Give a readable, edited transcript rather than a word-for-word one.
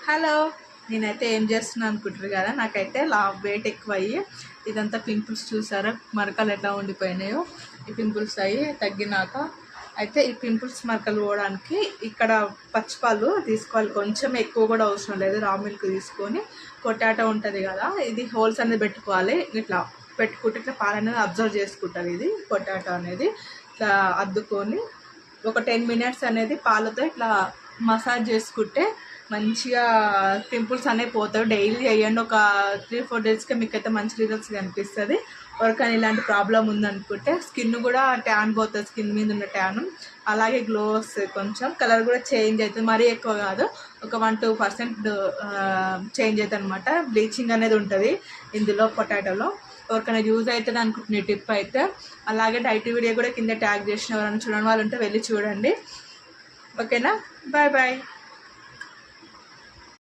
Hello, నేనైతే ఏం చేస్తున్నాను అనుకుంటారు కదా. నాకైతే వెయిట్ ఎక్కువ అయ్యి ఇదంతా పింపుల్స్ చూసారా, మరకలు ఎట్లా ఉండిపోయినాయో. ఈ పింపుల్స్ అయ్యి తగ్గినాక అయితే ఈ పింపుల్స్ మరకలు పోవడానికి ఇక్కడ పచ్చిపాలు తీసుకోవాలి. కొంచెం ఎక్కువ కూడా అవసరం లేదు. రా మిల్క్ తీసుకొని పొటాటో ఉంటుంది కదా, ఇది హోల్స్ అనేది పెట్టుకోవాలి. ఇట్లా పెట్టుకుంటే ఇట్లా పాలు అనేది అబ్జర్వ్ చేసుకుంటుంది. ఇది పొటాటో అనేది ఇట్లా అద్దుకొని ఒక 10 మినిట్స్ అనేది పాలతో ఇట్లా మసాజ్ చేసుకుంటే మంచిగా పింపుల్స్ అనేవి పోతాయి. డైలీ చేయండి. ఒక 3-4 డేస్కి మీకైతే మంచి రిజల్ట్స్ కనిపిస్తుంది. ఎవరికైనా ఇలాంటి ప్రాబ్లం ఉందనుకుంటే స్కిన్ కూడా ట్యాన్ పోతుంది. స్కిన్ మీద ఉన్న ట్యాన్ అలాగే గ్లో వస్తుంది. కొంచెం కలర్ కూడా చేంజ్ అవుతుంది. మరీ ఎక్కువ కాదు, ఒక 1-2% చేంజ్ అవుతుంది అనమాట. బ్లీచింగ్ అనేది ఉంటుంది ఇందులో పొటాటోలో. ఎవరికైనా యూజ్ అవుతుంది అనుకుంటున్న టిప్ అయితే. అలాగే డైట్ వీడియో కూడా కింద ట్యాగ్ చేసిన ఎవరైనా చూడని వాళ్ళు ఉంటే వెళ్ళి చూడండి. ఓకేనా, బాయ్ బాయ్.